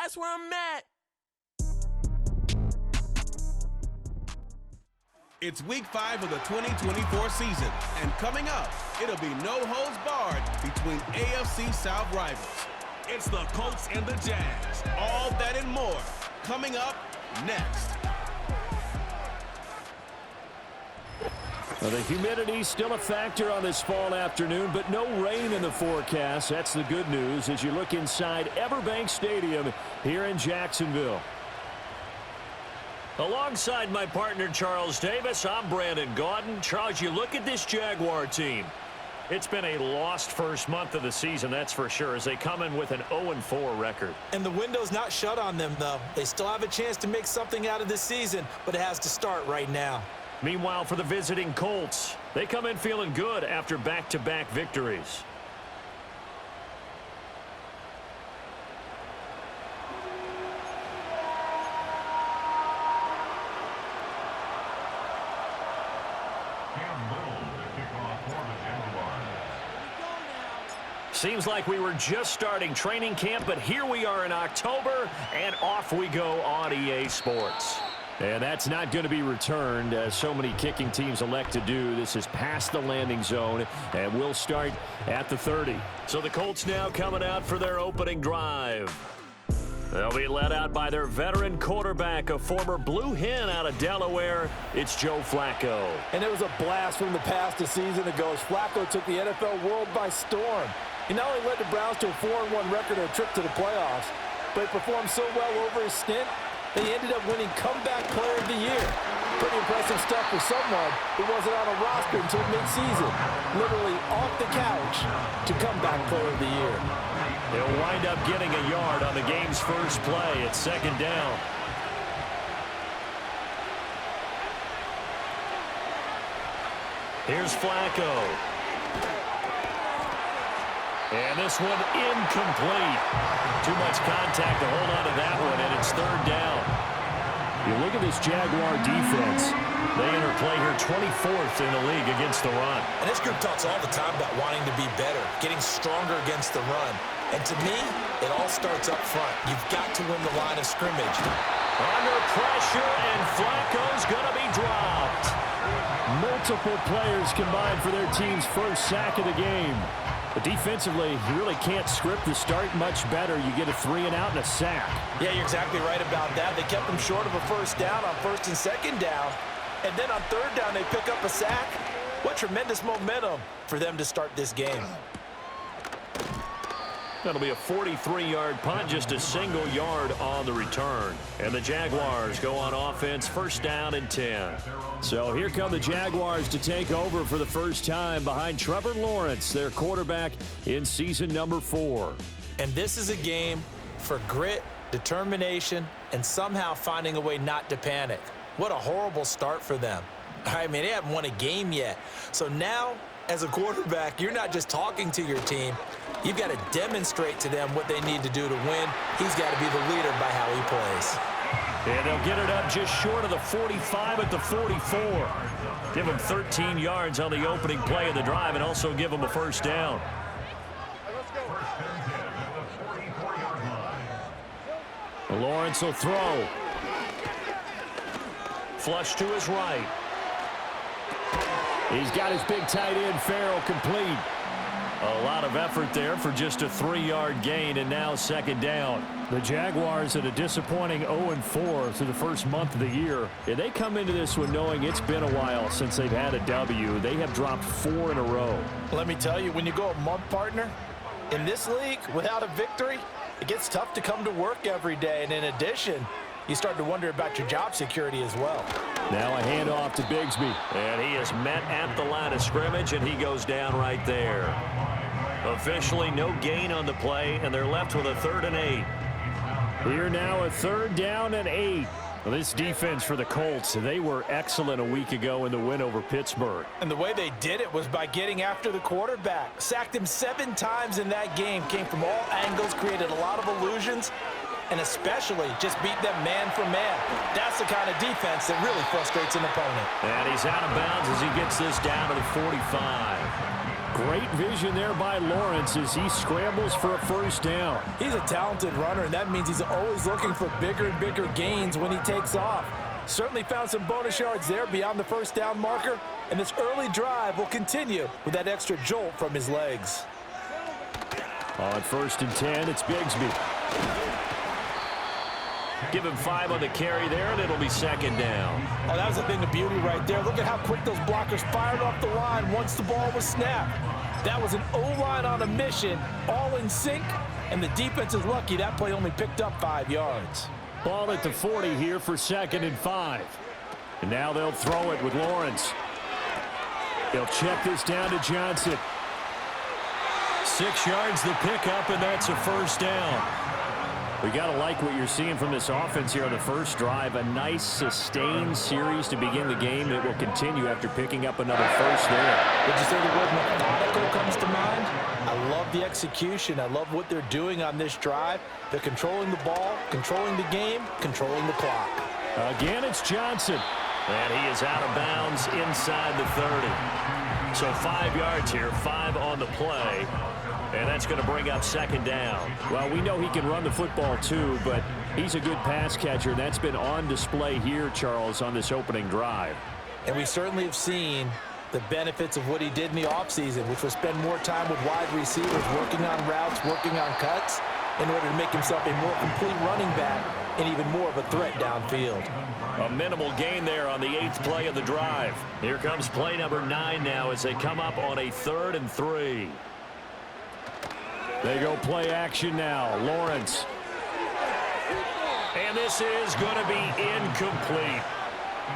That's where I'm at. It's week 5 of the 2024 season, and coming up, it'll be no holds barred between AFC South rivals. It's the Colts and the Jags. All that and more coming up next. Well, the humidity's still a factor on this fall afternoon, but no rain in the forecast. That's the good news as you look inside Everbank Stadium here in Jacksonville. Alongside my partner, Charles Davis, I'm Brandon Gaudin. Charles, you look at this Jaguar team. It's been a lost first month of the season, that's for sure, as they come in with an 0-4 record. And the window's not shut on them, though. They still have a chance to make something out of this season, but it has to start right now. Meanwhile, for the visiting Colts, they come in feeling good after back-to-back victories. Seems like we were just starting training camp, but here we are in October, and off we go on EA Sports. And that's not going to be returned, as so many kicking teams elect to do. This is past the landing zone, and we'll start at the 30. So the Colts now coming out for their opening drive. They'll be led out by their veteran quarterback, a former Blue Hen out of Delaware. It's Joe Flacco. And it was a blast from the past a season ago as Flacco took the NFL world by storm. He not only led the Browns to a 4-1 record and a trip to the playoffs, but he performed so well over his stint that he ended up winning Comeback Player of the Year. Pretty impressive stuff for someone who wasn't on a roster until midseason. Literally off the couch to Comeback Player of the Year. He'll wind up getting a yard on the game's first play at second down. Here's Flacco. And this one incomplete. Too much contact to hold on to that one, and it's third down. You look at this Jaguar defense. They interplay here 24th in the league against the run. And this group talks all the time about wanting to be better, getting stronger against the run. And to me, it all starts up front. You've got to win the line of scrimmage. Under pressure, and Flacco's going to be dropped. Multiple players combined for their team's first sack of the game. But defensively, you really can't script the start much better. You get a 3-and-out and a sack. Yeah, you're exactly right about that. They kept them short of a first down on first and second down. And then on third down, they pick up a sack. What tremendous momentum for them to start this game. That'll be a 43-yard punt, just a single yard on the return. And the Jaguars go on offense, first down and 10. So here come the Jaguars to take over for the first time behind Trevor Lawrence, their quarterback in season number 4. And this is a game for grit, determination, and somehow finding a way not to panic. What a horrible start for them. I mean, they haven't won a game yet. So now, as a quarterback, you're not just talking to your team. You've got to demonstrate to them what they need to do to win. He's got to be the leader by how he plays. And they'll get it up just short of the 45 at the 44. Give him 13 yards on the opening play of the drive and also give him a first down. Lawrence will throw. Flush to his right. He's got his big tight end, Farrell, complete. A lot of effort there for just a 3-yard gain, and now second down. The Jaguars at a disappointing 0-4 through the first month of the year. And they come into this one knowing it's been a while since they've had a W. They have dropped 4 in a row. Let me tell you, when you go a month, partner, in this league, without a victory, it gets tough to come to work every day. And in addition, you start to wonder about your job security as well. Now a handoff to Bigsby. And he is met at the line of scrimmage, and he goes down right there. Officially no gain on the play, and they're left with a 3rd and 8. Here now a 3rd down and 8. Well, this defense for the Colts, they were excellent a week ago in the win over Pittsburgh. And the way they did it was by getting after the quarterback. Sacked him 7 times in that game. Came from all angles, created a lot of illusions, and especially just beat them man for man. That's the kind of defense that really frustrates an opponent. And he's out of bounds as he gets this down to the 45. Great vision there by Lawrence as he scrambles for a first down. He's a talented runner, and that means he's always looking for bigger and bigger gains when he takes off. Certainly found some bonus yards there beyond the first down marker, and this early drive will continue with that extra jolt from his legs. On 1st and 10, it's Bigsby. Give him 5 on the carry there, and it'll be 2nd down. Oh, that was a thing of beauty right there. Look at how quick those blockers fired off the line once the ball was snapped. That was an O-line on a mission, all in sync, and the defense is lucky that play only picked up 5 yards. Ball at the 40 here for 2nd and 5. And now they'll throw it with Lawrence. They'll check this down to Johnson. 6 yards the pickup, and that's a first down. We got to like what you're seeing from this offense here on the first drive. A nice, sustained series to begin the game. It will continue after picking up another first there. Would you say the word methodical comes to mind? I love the execution. I love what they're doing on this drive. They're controlling the ball, controlling the game, controlling the clock. Again, it's Johnson. And he is out of bounds inside the 30. So 5 yards here, 5 on the play. And that's going to bring up 2nd down. Well, we know he can run the football too, but he's a good pass catcher. That's been on display here, Charles, on this opening drive. And we certainly have seen the benefits of what he did in the offseason, which was spend more time with wide receivers, working on routes, working on cuts, in order to make himself a more complete running back and even more of a threat downfield. A minimal gain there on the 8th play of the drive. Here comes play number 9 now as they come up on a 3rd and 3. They go play action now. Lawrence. And this is going to be incomplete.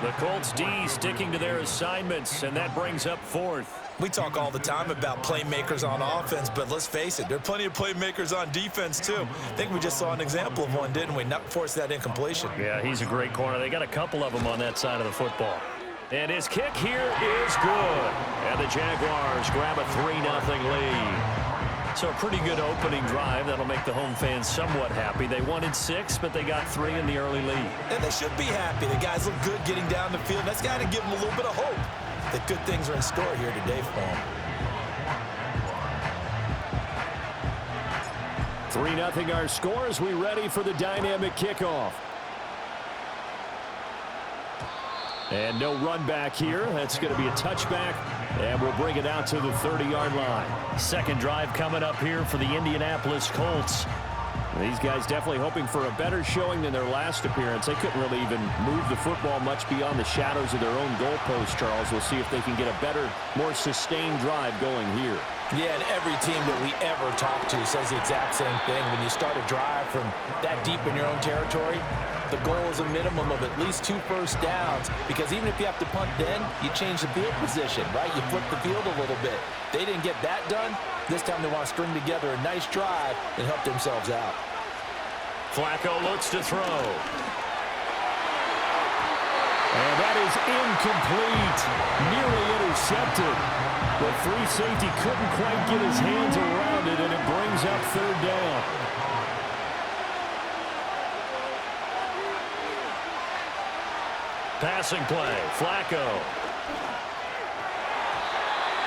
The Colts D sticking to their assignments, and that brings up 4th. We talk all the time about playmakers on offense, but let's face it, there are plenty of playmakers on defense too. I think we just saw an example of one, didn't we? Not force that incompletion. Yeah, he's a great corner. They got a couple of them on that side of the football. And his kick here is good. And the Jaguars grab a 3-0 lead. So a pretty good opening drive. That'll make the home fans somewhat happy. They wanted 6, but they got 3 in the early lead. And they should be happy. The guys look good getting down the field. That's got to give them a little bit of hope that good things are in store here today for them. 3-0 our score as we ready for the dynamic kickoff. And no run back here. That's going to be a touchback, and we'll bring it out to the 30-yard line. 2nd drive coming up here for the Indianapolis Colts. These guys definitely hoping for a better showing than their last appearance. They couldn't really even move the football much beyond the shadows of their own goalpost, Charles. We'll see if they can get a better, more sustained drive going here. Yeah, and every team that we ever talk to says the exact same thing. When you start a drive from that deep in your own territory, the goal is a minimum of at least 2 first downs, because even if you have to punt then, you change the field position, right? You flip the field a little bit. They didn't get that done. This time they want to string together a nice drive and help themselves out. Flacco looks to throw. And that is incomplete. Nearly intercepted. The free safety couldn't quite get his hands around it, and it brings up 3rd down. Passing play, Flacco.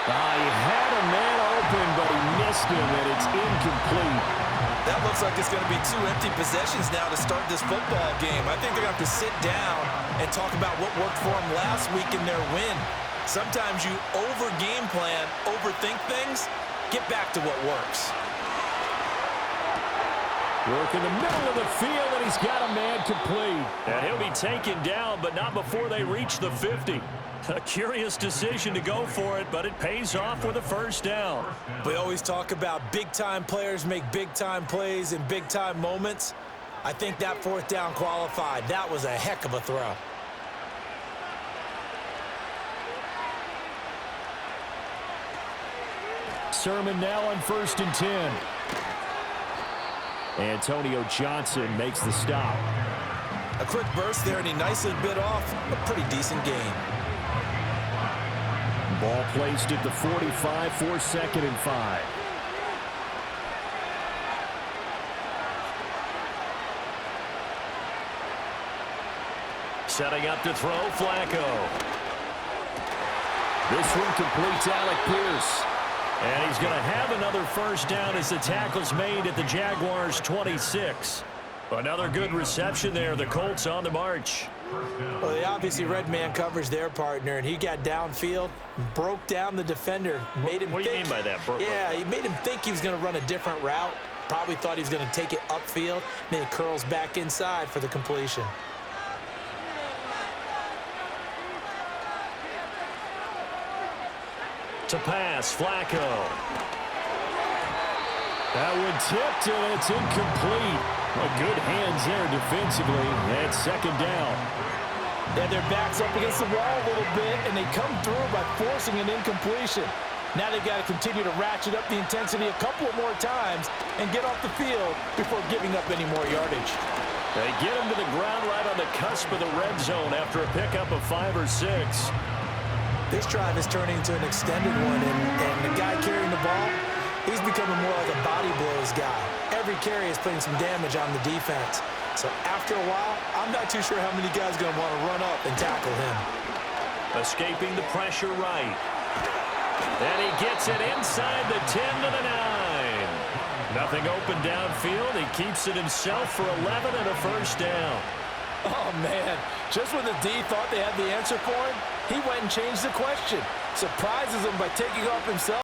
He had a man open, but he missed him, and it's incomplete. That looks like it's going to be 2 empty possessions now to start this football game. I think they're going to have to sit down and talk about what worked for them last week in their win. Sometimes you over-game plan, overthink things, get back to what works. Work in the middle of the field, and he's got a man complete. And he'll be taken down, but not before they reach the 50. A curious decision to go for it, but it pays off with a first down. We always talk about big-time players make big-time plays in big-time moments. I think that 4th down qualified. That was a heck of a throw. Sermon now on 1st and 10. Antonio Johnson makes the stop. A quick burst there, and he nicely bit off a pretty decent gain. Ball placed at the 45 for 2nd and 5. Setting up to throw, Flacco. This one completes Alec Pierce. And he's going to have another first down as the tackle's made at the Jaguars' 26. Another good reception there. The Colts on the march. Well, they obviously red man coverage their partner, and he got downfield, broke down the defender, made him What do you mean by that? Yeah, he made him think he was going to run a different route. Probably thought he was going to take it upfield. Then he curls back inside for the completion. To pass, Flacco. That one tipped, and it's incomplete. Well, good hands there defensively. That's second down. They had their backs up against the wall a little bit, and they come through by forcing an incompletion. Now they've got to continue to ratchet up the intensity a couple of more times and get off the field before giving up any more yardage. They get him to the ground right on the cusp of the red zone after a pickup of 5 or 6. This drive is turning into an extended one, and the guy carrying the ball, he's becoming more like a body blows guy. Every carry is putting some damage on the defense. So after a while, I'm not too sure how many guys are going to want to run up and tackle him. Escaping the pressure right. And he gets it inside the 10 to the 9. Nothing open downfield. He keeps it himself for 11 and a first down. Oh, man. Just when the D thought they had the answer for him, he went and changed the question. Surprises him by taking off himself.